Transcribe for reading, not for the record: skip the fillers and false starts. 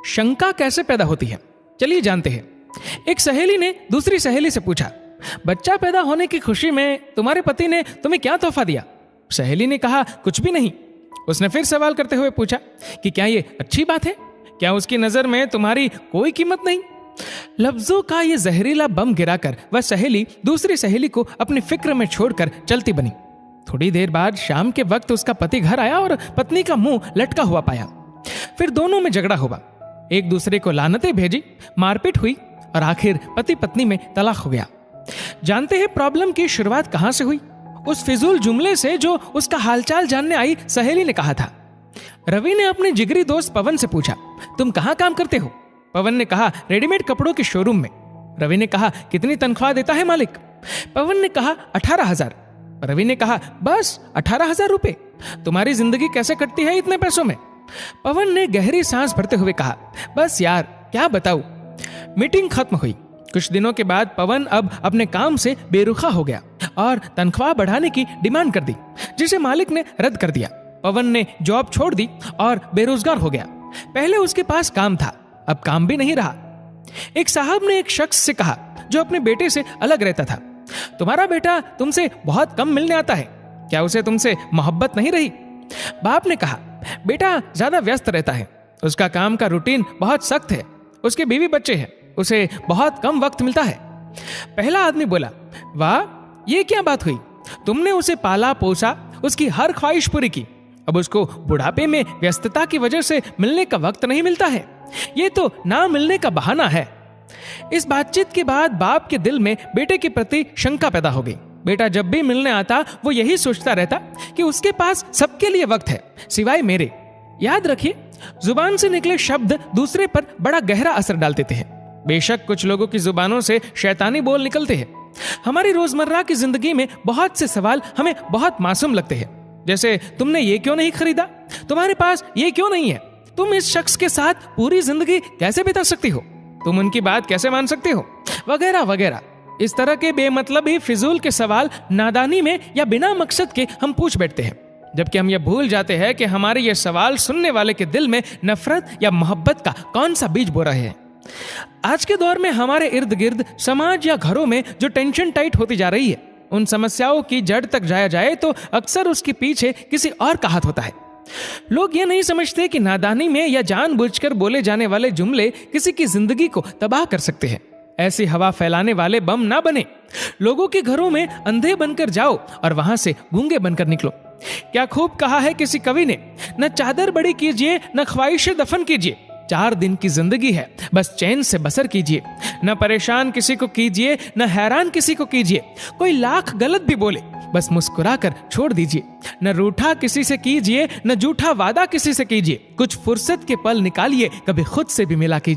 शंका कैसे पैदा होती है, चलिए जानते हैं। एक सहेली ने दूसरी सहेली से पूछा, बच्चा पैदा होने की खुशी में तुम्हारे पति ने तुम्हें क्या तोहफा दिया? सहेली ने कहा, कुछ भी नहीं। उसने फिर सवाल करते हुए पूछा कि क्या ये अच्छी बात है? क्या उसकी नजर में तुम्हारी कोई कीमत नहीं? लफ्जों का ये जहरीला बम गिराकर वह सहेली दूसरी सहेली को अपनी फिक्र में छोड़कर चलती बनी। थोड़ी देर बाद शाम के वक्त उसका पति घर आया और पत्नी का मुंह लटका हुआ पाया। फिर दोनों में झगड़ा हुआ, एक दूसरे को लानतें भेजी, मारपीट हुई और आखिर पति पत्नी में तलाक हो गया। जानते हैं प्रॉब्लम की शुरुआत कहां से हुई? उस फिजूल जुमले से जो उसका हालचाल जानने आई सहेली ने कहा था। रवि ने अपने जिगरी दोस्त पवन से पूछा, तुम कहां काम करते हो? पवन ने कहा, रेडीमेड कपड़ों के शोरूम में। रवि ने कहा, कितनी तनख्वाह देता है मालिक? पवन ने कहा, 18,000। रवि ने कहा, बस 18,000 रुपए? तुम्हारी जिंदगी कैसे कटती है इतने पैसों में? पवन ने गहरी सांस भरते हुए कहा, बस यार क्या बताऊं। मीटिंग खत्म हुई। कुछ दिनों के बाद पवन अब अपने काम से बेरुखा हो गया और तनख्वाह बढ़ाने की डिमांड कर दी, जिसे मालिक ने रद्द कर दिया। पवन ने जॉब छोड़ दी और बेरोजगार हो गया। पहले उसके पास काम था, अब काम भी नहीं रहा। एक साहब ने एक शख्स से कहा जो अपने बेटे से अलग रहता था, तुम्हारा बेटा तुमसे बहुत कम मिलने आता है, क्या उसे तुमसे मोहब्बत नहीं रही? बाप ने कहा, बेटा ज्यादा व्यस्त रहता है, उसका काम का रूटीन बहुत सख्त है, उसके बीवी बच्चे हैं, उसे बहुत कम वक्त मिलता है। पहला आदमी बोला, वाह ये क्या बात हुई, तुमने उसे पाला पोसा, उसकी हर ख्वाहिश पूरी की, अब उसको बुढ़ापे में व्यस्तता की वजह से मिलने का वक्त नहीं मिलता है, ये तो ना मिलने का बहाना है। इस बातचीत के बाद बाप के दिल में बेटे के प्रति शंका पैदा हो गई। बेटा जब भी मिलने आता वो यही सोचता रहता कि उसके पास सबके लिए वक्त है सिवाय मेरे। याद रखिए, जुबान से निकले शब्द दूसरे पर बड़ा गहरा असर डाल देते हैं। बेशक कुछ लोगों की जुबानों से शैतानी बोल निकलते हैं। हमारी रोजमर्रा की जिंदगी में बहुत से सवाल हमें बहुत मासूम लगते हैं, जैसे तुमने ये क्यों नहीं खरीदा, तुम्हारे पास ये क्यों नहीं है, तुम इस शख्स के साथ पूरी जिंदगी कैसे बिता सकती हो, तुम उनकी बात कैसे मान सकते हो, वगैरह वगैरह। इस तरह के बेमतलब ही फिजूल के सवाल नादानी में या बिना मकसद के हम पूछ बैठते हैं, जबकि हम ये भूल जाते हैं कि हमारे ये सवाल सुनने वाले के दिल में नफरत या मोहब्बत का कौन सा बीज बो रहे हैं। आज के दौर में हमारे इर्द गिर्द समाज या घरों में जो टेंशन टाइट होती जा रही है, उन समस्याओं की जड़ तक जाया जाए तो अक्सर उसके पीछे किसी और का हाथ होता है। लोग ये नहीं समझते कि नादानी में या जानबूझकर बोले जाने वाले जुमले किसी की जिंदगी को तबाह कर सकते हैं। ऐसी हवा फैलाने वाले बम ना बने। लोगों के घरों में अंधे बनकर जाओ और वहां से गूंगे बनकर निकलो। क्या खूब कहा है किसी कवि ने, न चादर बड़ी कीजिए न ख्वाहिशें दफन कीजिए, 4 दिन की जिंदगी है बस चैन से बसर कीजिए। न परेशान किसी को कीजिए न हैरान किसी को कीजिए, कोई लाख गलत भी बोले बस मुस्कुरा कर छोड़ दीजिए। न रूठा किसी से कीजिए न झूठा वादा किसी से कीजिए, कुछ फुर्सत के पल निकालिए, कभी खुद से भी मिला कीजिए।